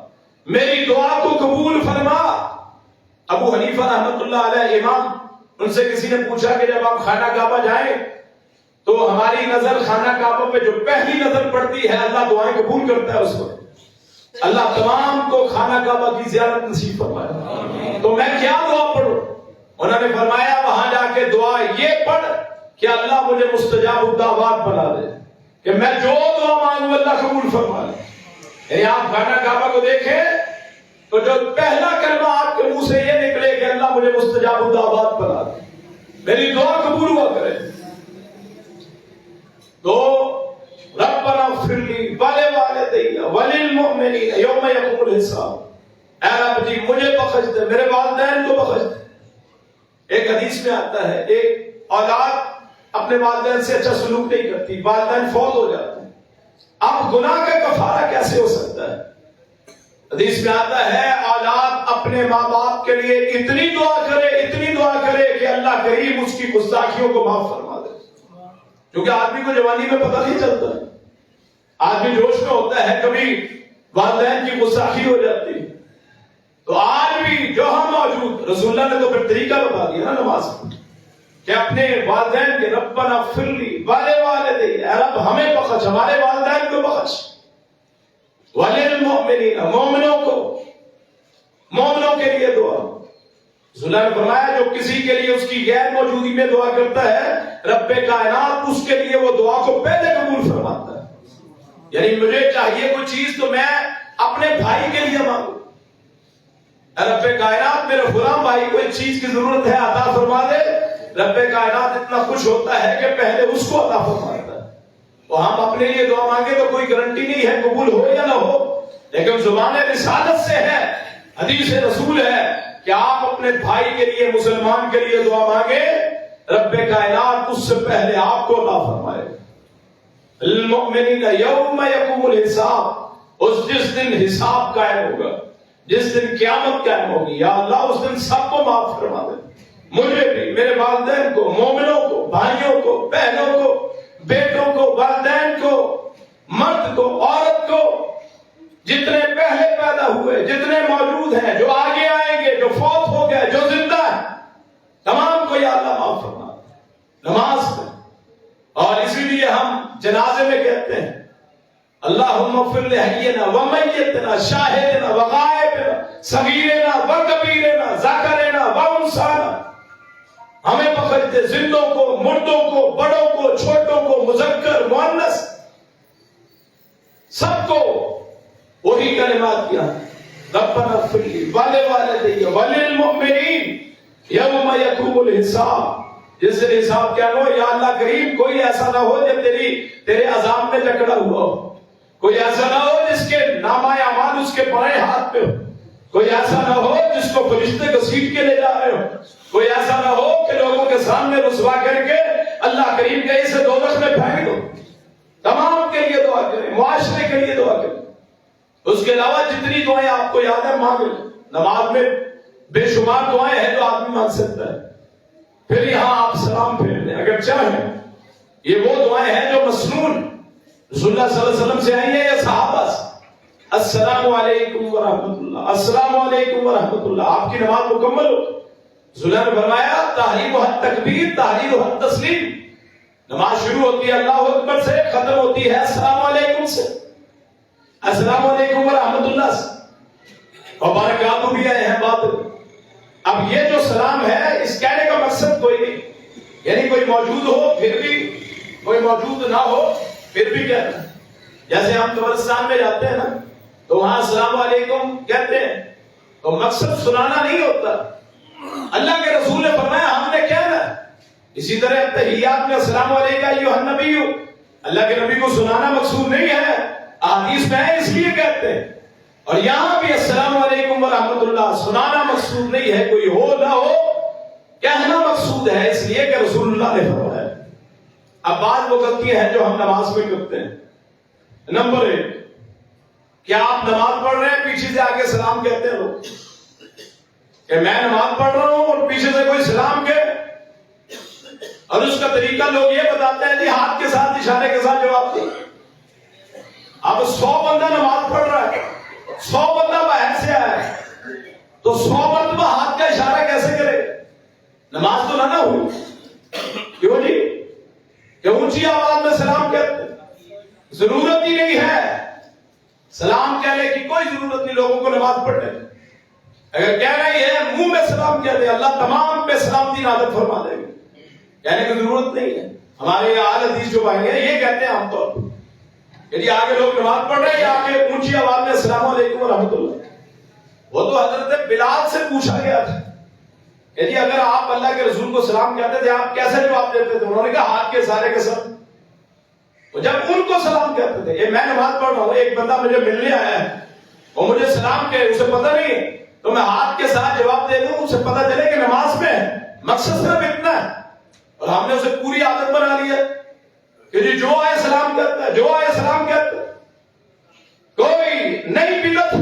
میری دعا کو قبول فرما۔ ابو حنیفہ رحمۃ اللہ علیہ امام، ان سے کسی نے پوچھا کہ جب آپ خانہ کعبہ جائیں تو ہماری نظر خانہ کعبہ پہ جو پہلی نظر پڑتی ہے اللہ دعائیں قبول کرتا ہے، اس وقت اللہ تمام کو خانہ کعبہ کی زیارت نصیب فرمائے، تو میں کیا دعا پڑھوں؟ انہوں نے فرمایا وہاں جا کے دعا یہ پڑھ کہ اللہ مجھے مستجاب الدعوات بنا دے، کہ میں جو دعا مانگوں اللہ قبول فرما لے۔ یعنی آپ خانہ کعبہ کو دیکھیں تو جو پہلا کلمہ آپ کے منہ سے یہ نکلے کہ اللہ مجھے مستجاب الدعوات بنا دے، میری دعا قبول ہوا کرے، تو ربنا اغفر لی ولوالدی وللمؤمنین یوم یقوم الحساب، اے رب جی مجھے بخش دے، میرے والدین کو بخش دے۔ ایک حدیث میں آتا ہے ایک اولاد اپنے والدین سے اچھا سلوک نہیں کرتی، والدین فوت ہو جاتے ہیں، اب گناہ کا کفارہ کیسے ہو سکتا ہے؟ حدیث میں آتا ہے اولاد اپنے ماں باپ کے لیے اتنی دعا کرے، اتنی دعا کرے کہ اللہ کریم اس کی گستاخیوں کو معاف فرما دے، کیونکہ آدمی کو جوانی میں پتہ نہیں چلتا ہے، آدمی جوش میں ہوتا ہے، کبھی والدین کی گستاخی ہو جاتی ہے۔ تو آج بھی جو ہم موجود، رسول اللہ نے تو پھر طریقہ بتا دیا نا نماز کہ اپنے والدین کے ربنا اغفر لی ولوالدی، اے رب ہمیں بخش، ہمارے والدین کو بخش، وللمؤمنین، مومنوں کو، مومنوں کے لیے دعا۔ رسول اللہ نے فرمایا جو کسی کے لیے اس کی غیر موجودی میں دعا کرتا ہے رب کائنات اس کے لیے وہ دعا کو پہلے قبول فرماتا ہے۔ یعنی مجھے چاہیے کوئی چیز تو میں اپنے بھائی کے لیے مانگو، رب کائنات میرے غلام بھائی کو ایک چیز کی ضرورت ہے عطا فرما دے، رب کائنات اتنا خوش ہوتا ہے کہ پہلے اس کو عطا فرماتا ہے۔ تو ہم اپنے لیے دعا مانگے تو کوئی گارنٹی نہیں ہے قبول ہو یا نہ ہو، لیکن زبان رسالت سے ہے، حدیث رسول ہے کہ آپ اپنے بھائی کے لیے، مسلمان کے لیے دعا مانگے، رب کائنات اس سے پہلے آپ کو عطا فرمائے۔ المؤمنین یوم یقوم الحساب، جس دن حساب قائم ہوگا، جس دن قیامت قائم ہوگی، یا اللہ اس دن سب کو معاف فرما دے، مجھے بھی، میرے والدین کو، مومنوں کو، بھائیوں کو، بہنوں کو، بیٹوں کو، والدین کو، مرد کو، عورت کو، جتنے پہلے پیدا ہوئے، جتنے موجود ہیں، جو آگے آئیں گے، جو فوت ہو گئے، جو زندہ ہیں، تمام کو یا اللہ معاف فرما دے نماز میں۔ اور اسی لیے ہم جنازے میں کہتے ہیں اللہم اغفر لحینا ومیتنا شاہدنا وغائبنا صغیرنا وکبیرنا ذکرنا وانثانا، ہمیں بخش دے زندوں کو، مردوں کو، بڑوں کو، چھوٹوں کو، مذکر مؤنث، سب کو وہی کلمات کیا، ربنا اغفر لی ولوالدی وللمؤمنین یوم یقوم الحساب، جس دن حساب کیا ہو، یا اللہ کریم کوئی ایسا نہ ہو جب تیرے عذاب میں جکڑا ہوا ہو، کوئی ایسا نہ ہو جس کے نامہ اعمال اس کے بائیں ہاتھ پہ ہو، کوئی ایسا نہ ہو جس کو فرشتے گھسیٹ کے لے جا رہے ہو، کوئی ایسا نہ ہو کہ لوگوں کے سامنے رسوا کر کے اللہ کریم کے اسے دوزخ میں پھینک دو۔ تمام کے لیے دعا کریں، معاشرے کے لیے دعا کریں۔ اس کے علاوہ جتنی دعائیں آپ کو یاد ہے مانگ لیں، نماز میں بے شمار دعائیں ہیں جو آدمی مانگ سکتا ہے۔ پھر یہاں آپ سلام پھیر لیں اگر چاہیں، یہ وہ دعائیں ہیں جو مسنون رسول اللہ صلی اللہ علیہ وسلم سے آئی ہیں یا صحابہ سے۔ السلام علیکم ورحمۃ اللہ، السلام علیکم ورحمۃ اللہ، آپ کی نماز مکمل ہو۔ رسول اللہ نے فرمایا تحریم التکبیر تحریم التسلیم، نماز شروع ہوتی ہے اللہ اکبر سے، ختم ہوتی ہے السلام علیکم سے، السلام علیکم ورحمۃ اللہ سے، اور برکات بھی آئے ہیں بات۔ اب یہ جو سلام ہے اس کہنے کا مقصد کوئی نہیں، یعنی کوئی موجود ہو پھر بھی، کوئی موجود نہ ہو پھر بھی کہنا۔ جیسے ہم قبرستان میں جاتے ہیں نا تو وہاں السلام علیکم کہتے ہیں، تو مقصد سنانا نہیں ہوتا، اللہ کے رسول نے فرمایا ہم نے کہنا۔ اسی طرح تحیات میں السلام علیکم ایھا النبی، اللہ کے نبی کو سنانا مقصود نہیں ہے، احادیث میں ہے اس لیے کہتے ہیں۔ اور یہاں بھی السلام علیکم ورحمۃ اللہ سنانا مقصود نہیں ہے، کوئی ہو نہ ہو کہنا مقصود ہے، اس لیے کہ رسول اللہ نے فرمایا۔ اب بعض وہ غلطیاں ہیں جو ہم نماز میں کرتے ہیں۔ نمبر 1، کیا آپ نماز پڑھ رہے ہیں پیچھے سے آگے سلام کہتے ہیں لوگ، کہ میں نماز پڑھ رہا ہوں اور پیچھے سے کوئی سلام کہ، اور اس کا طریقہ لوگ یہ بتاتے ہیں جی ہاتھ کے ساتھ اشارے کے ساتھ جواب دیں۔ اب 100 بندہ نماز پڑھ رہا ہے، 100 بندہ باہر سے آیا ہے، تو 100 مرتبہ ہاتھ کا اشارہ کیسے کرے؟ نماز تو نہ ہوئی۔ کیوں جی؟ کہ اونچی آواز میں سلام کہتے ہیں، ضرورت ہی نہیں ہے سلام کہنے کی، کوئی ضرورت نہیں لوگوں کو نماز پڑھنے۔ اگر کہہ رہی ہے منہ میں سلام کہہ دے، اللہ تمام پہ سلامتی نازل فرما دے گا، کہنے کی ضرورت نہیں ہے۔ ہمارے یہ اہل حدیث جو بھائی ہیں یہ کہتے ہیں عام طور پر کہ آگے لوگ نماز پڑھ رہے ہیں، آگے اونچی آواز میں السلام علیکم ورحمۃ اللہ۔ وہ تو حضرت بلال سے پوچھا گیا تھا کہ جی اگر آپ اللہ کے رسول کو سلام کہتے تھے آپ کیسے جواب دیتے تھے؟ انہوں نے کہا ہاتھ کے اشارے کے ساتھ۔ جب ان کو سلام کہتے تھے، یہ میں نماز پڑھ رہا ہوں، ایک بندہ مجھے ملنے آیا ہے، وہ مجھے سلام کہے، اسے پتہ نہیں تو میں ہاتھ کے ساتھ جواب دے دوں، اسے پتہ چلے کہ نماز میں ہے، مقصد صرف اتنا ہے۔ اور ہم نے اسے پوری عادت بنا لی ہے کہ جی جو آئے سلام کہتا ہے، جو آئے سلام کہتا ہے، کوئی نئی ملت،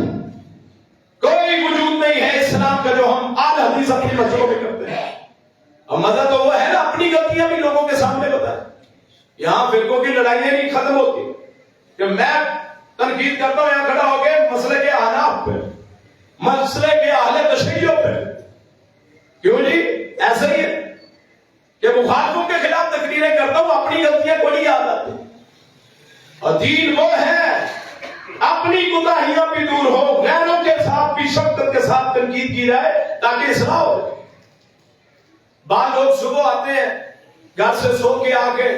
کوئی وجود نہیں ہے اس سلام کا جو ہم اہل حدیث اپنی مسجدوں میں کرتے ہیں۔ اور مزہ تو وہ ہے نا اپنی غلطیاں بھی لوگوں کے سامنے بتائیں۔ یہاں فرقوں کی لڑائیاں نہیں ختم ہوتی کہ میں تنقید کرتا ہوں یہاں کھڑا ہو کے مسئلے کے احناف پہ، مسئلے کے اہل تشیع پہ، کیوں جی؟ ایسا ہی ہے کہ مخالفوں کے خلاف تقریریں کرتا ہوں، اپنی غلطیاں کو نہیں یاد آتی۔ اور دین وہ ہے اپنی کوتاہیاں بھی دور ہو، غیروں کے ساتھ بھی شفقت کے ساتھ تنقید کی جائے تاکہ اصلاح ہو۔ بعض لوگ صبح آتے ہیں گھر سے سو کے آ کے،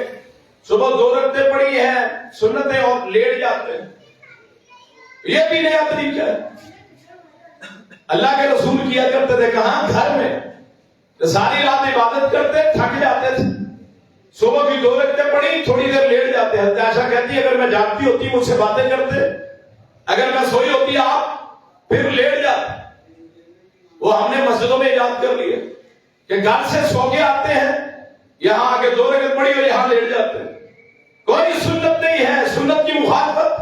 صبح 2 رکعتیں پڑھی ہیں سنتیں اور لیٹ جاتے ہیں، یہ بھی نیا طریقہ ہے. اللہ کے رسول کیا کرتے تھے کہاں؟ گھر میں ساری رات عبادت کرتے تھک جاتے تھے, صبح کی 2 رکعتیں پڑھی تھوڑی دیر لیٹ جاتے. حضرت عائشہ کہتی ہے اگر میں جاگتی ہوتی مجھ سے باتیں کرتے, اگر میں سوئی ہوتی آپ پھر لیٹ جاتے. وہ ہم نے مسجدوں میں ایجاد کر لیا کہ گھر سے سو کے آتے ہیں, یہاں آ کے 2 رکعت پڑھی اور یہاں لیٹ جاتے ہیں. کوئی سنت نہیں ہے, سنت کی مخالفت.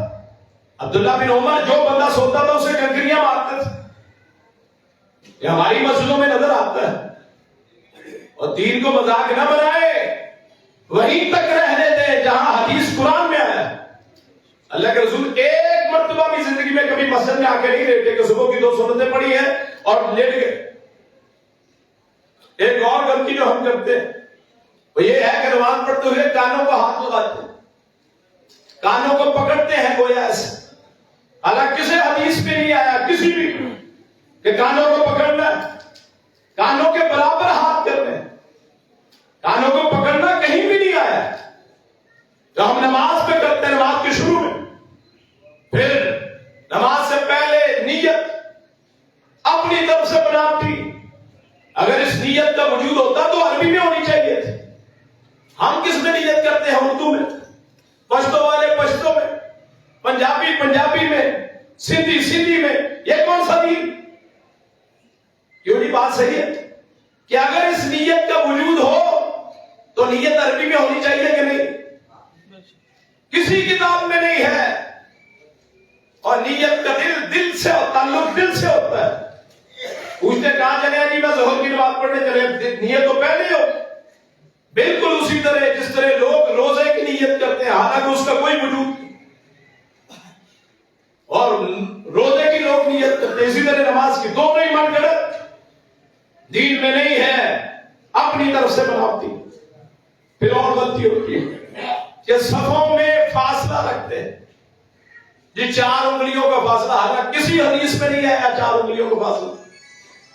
عبداللہ بن عمر جو بندہ سوتا تھا اسے کنکریاں مارتے تھے. یہ ہماری مسجدوں میں نظر آتا ہے. اور دین کو مذاق نہ بنائے, وہیں تک رہنے دیں جہاں حدیث قرآن میں آیا ہے. اللہ کے رسول ایک مرتبہ بھی زندگی میں کبھی مسجد میں آ کے نہیں لیٹے کہ صبح کی 2 سنتیں پڑھی ہیں اور لیٹ گئے. ایک اور غلطی جو ہم کرتے ہیں وہ یہ ہے کہ نماز پڑھتے ہوئے کانوں کو ہاتھ لگاتے ہیں, کانوں کو پکڑتے ہیں گویا ایسے. حالانکہ کسی حدیث میں نہیں آیا کسی بھی کہ کانوں کو پکڑنا, کانوں کے برابر ہاتھ کرنے, کانوں کو پکڑنا کہیں بھی نہیں آیا. جو ہم نماز میں کرتے ہیں نماز کے شروع میں, پھر نماز سے پہلے نیت اپنی طرف سے بناتی. اگر اس نیت کا وجود ہوتا تو عربی میں ہونی چاہیے تھی. ہم کس میں نیت کرتے ہیں؟ اردو میں, پشتو والے پشتو میں, پنجابی پنجابی میں, سندھی سندھی میں. یہ کون سا دین؟ کیوں نہیں بات صحیح ہے کہ اگر اس نیت کا وجود ہو تو نیت عربی میں ہونی چاہیے کہ نہیں؟ کسی کتاب میں نہیں ہے. اور نیت کا دل سے تعلق دل سے ہوتا ہے. پوچھتے کہاں چلے ہیں؟ جی میں ظہر کی نماز پڑھنے چلے. نیت تو پہلے ہو. بالکل اسی طرح جس طرح لوگ روزے کی نیت کرتے ہیں حالانکہ اس کا کوئی وجود نہیں, اور روزے کی لوگ نیت کرتے ہیں, اسی طرح نماز کی. دونوں ہی من گڑت, دین میں نہیں ہے, اپنی طرف سے بناتی. پھر اور غلطی ہوتی ہے کہ صفوں میں فاصلہ رکھتے ہیں. یہ 4 انگلیوں کا فاصلہ, حالانکہ کسی حدیث میں نہیں آیا 4 انگلیوں کا فاصلہ.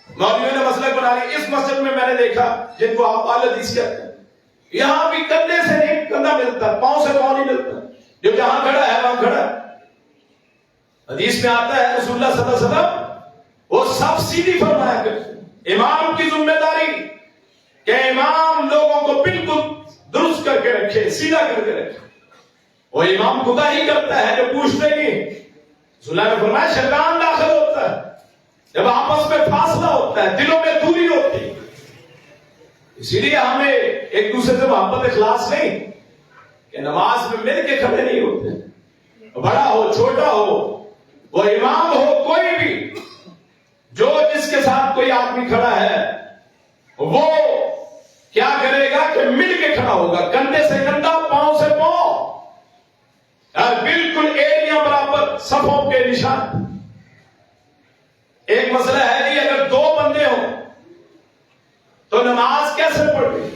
مولویوں نے مسلک بنا لیا. اس مسجد میں میں نے دیکھا جن کو آپ اہل حدیث کہتے ہیں, یہاں بھی کندھے سے نہیں کندھا ملتا, پاؤں سے پاؤں نہیں ملتا. جو جہاں کھڑا ہے وہاں کھڑا. حدیث میں آتا ہے رسول اللہ صلی اللہ علیہ وسلم وہ سب سیدھی فرمایا کرتے. امام کی ذمہ داری کہ امام لوگوں کو بالکل درست کر کے رکھے, سیدھا کر کے رکھے. وہ امام خدا ہی کرتا ہے جو پوچھتے نہیں. رسول اللہ نے فرمایا شیطان داخل ہوتا ہے جب آپس میں فاصلہ ہوتا ہے, دلوں میں دوری ہوتی ہے. اسی لیے ہمیں ایک دوسرے سے محبت اخلاص نہیں کہ نماز میں مل کے کھڑے نہیں ہوتے. بڑا ہو چھوٹا ہو, وہ امام ہو کوئی بھی, جو جس کے ساتھ کوئی آدمی کھڑا ہے وہ کیا کرے گا کہ مل کے کھڑا ہوگا, کندھے سے کندھا, پاؤں سے پاؤں, اور بالکل ایڑیاں برابر, صفوں کے نشان. ایک مسئلہ ہے جی اگر 2 بندے ہوں تو نماز کیسے پڑھیں؟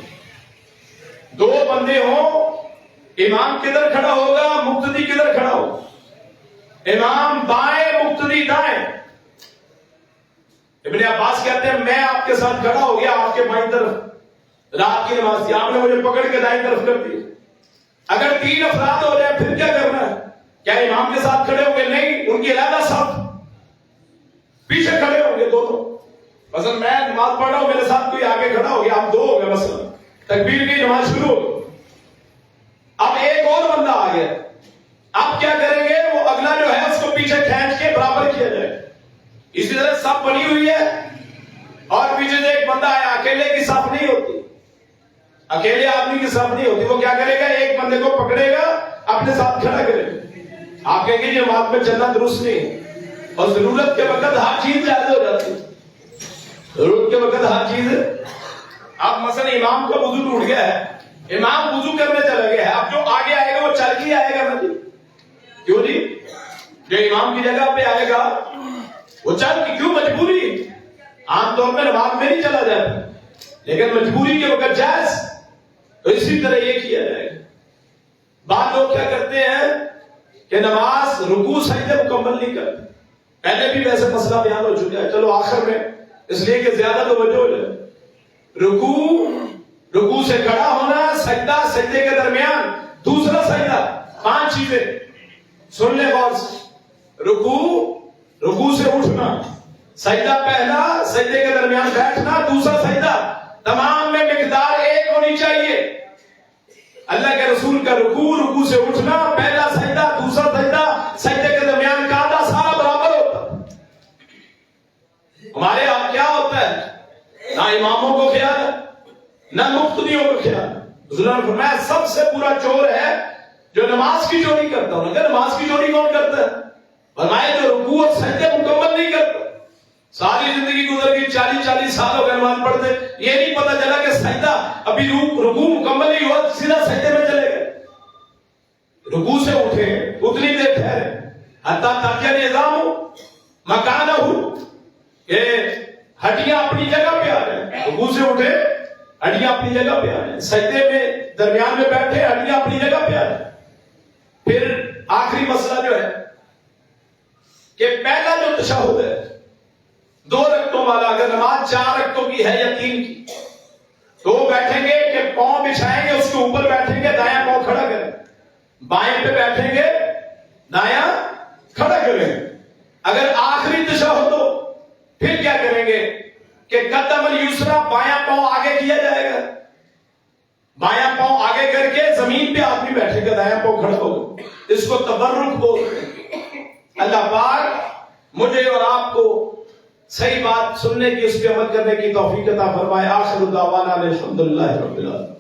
2 بندے ہوں, امام کدھر کھڑا ہوگا, مقتدی کدھر کھڑا ہوگا؟ امام بائیں, مقتدی دائیں. ابن عباس کہتے ہیں میں آپ کے ساتھ کھڑا ہو گیا آپ کے بائیں طرف, رات کی نماز تھی, آپ نے مجھے پکڑ کے دائیں طرف کر دی. اگر 3 افراد ہو جائے پھر کیا کرنا ہے؟ کیا امام کے ساتھ کھڑے ہوں گے؟ نہیں, ان کی علیحدہ صف پیچھے کھڑے ہوں گے دونوں. مثلا میں نماز پڑھ رہا ہوں, میرے ساتھ کوئی آگے کھڑا ہو گیا, آپ 2 ہو گئے, مثلا تکبیر کی نماز شروع ہو گئی. اب ایک اور بندہ آ گیا, اب کیا کریں گے؟ وہ اگلا جو ہے اس کو پیچھے کھینچ کے برابر کیا جائے. اسی طرح صف بنی ہوئی ہے اور پیچھے سے ایک بندہ آیا. اکیلے کی صف نہیں ہوتی, اکیلے آدمی کی صف نہیں ہوتی. وہ کیا کرے گا؟ ایک بندے کو پکڑے گا, اپنے ساتھ کھڑا کرے گا. آپ کہیں گے یہ بات میں چلنا درست نہیں, اور ضرورت کے وقت ہر چیز جائز ہو جاتی ہے. ضرورت کے وقت ہر چیز. اب مثلا امام کا وضو ٹوٹ گیا ہے, امام وضو کرنے چلا گیا ہے, اب جو آگے آئے گا وہ چل کے آئے گا نا جی, کیوں نہیں؟ جو امام کی جگہ پہ آئے گا وہ چل کے, کیوں؟ مجبوری. عام طور پہ نماز میں نہیں چلا جاتا, لیکن مجبوری کے وقت جائز. تو اسی طرح یہ کیا جائے گا. بعض لوگ کیا کرتے ہیں کہ نماز رکوع سجدے مکمل نہیں کرتے. پہلے بھی ویسے مسئلہ بیان ہو چکا ہے, چلو آخر میں اس لیے کہ زیادہ توجہ ہو جائے. رکوع سے کھڑا ہونا, سجدہ, سجدے کے درمیان دوسرا سجدہ, 5 چیزیں سن لے غور سے. رکوع سے اٹھنا، سجدہ پہلا، سجدے کے درمیان بیٹھنا، دوسرا سجدہ، تمام میں مقدار ایک ہونی چاہیے۔ اللہ کے رسول کا رکوع سے اٹھنا، پہلا سجدہ، دوسرا سجدہ، سجدے کے درمیان کا آدھا سارا برابر ہوتا۔ ہمارے یہاں کیا ہوتا ہے؟ نہ اماموں کو خیال ہے، نہ مقتدیوں کو خیال ہے۔ حضور نے فرمایا سب سے برا چور ہے جو نماز کی چوری کرتا ہوں۔ اگر نماز کی چوری کون کرتا ہے؟ فرمایا جو رکوع اور سجدے مکمل نہیں کرتا۔ ساری زندگی گزر گئی، 40 سال ہو گئے نماز پڑھتے، یہ نہیں پتا چلا کہ سجدہ ابھی رکوع مکمل نہیں ہوا، سیدھا سجدے میں چلے گئے۔ رکوع سے اٹھے، اتنی دیر ٹھہرے حتیٰ تاکہ نظام ہو مکانہ ہو، کہ ہڈیاں اپنی جگہ پہ آ جائیں۔ رکوع سے اٹھے، ہڈیاں اپنی جگہ پہ آ جائیں، سجدے میں درمیان میں بیٹھے، ہڈیاں اپنی جگہ پہ آ جائیں۔ پھر آخری مسئلہ جو ہے کہ پہلا جو تشہد ہے 2 رکعتوں والا، اگر نماز 4 رکعتوں کی ہے یا 3 کی، تو بیٹھیں گے کہ پاؤں بچھائیں گے، اس کے اوپر بیٹھیں گے، دایاں پاؤں کھڑا کریں، بائیں پہ بیٹھیں گے، دایاں کھڑا کریں۔ اگر آخری تشہد ہو پھر کیا کریں گے کہ قدم الیسریٰ، بایاں پاؤں آگے کیا جائے گا، بایاں پاؤں آگے کر کے زمین پہ آدمی بیٹھے گا، دایاں پاؤں کھڑا ہوگا۔ اس کو تبرک بولتے ہیں۔ اللہ پاک مجھے اور آپ کو صحیح بات سننے کی، اس پہ عمل کرنے کی توفیق عطا فرمائے۔ آخر دعوانا الحمدللہ رب العالمین۔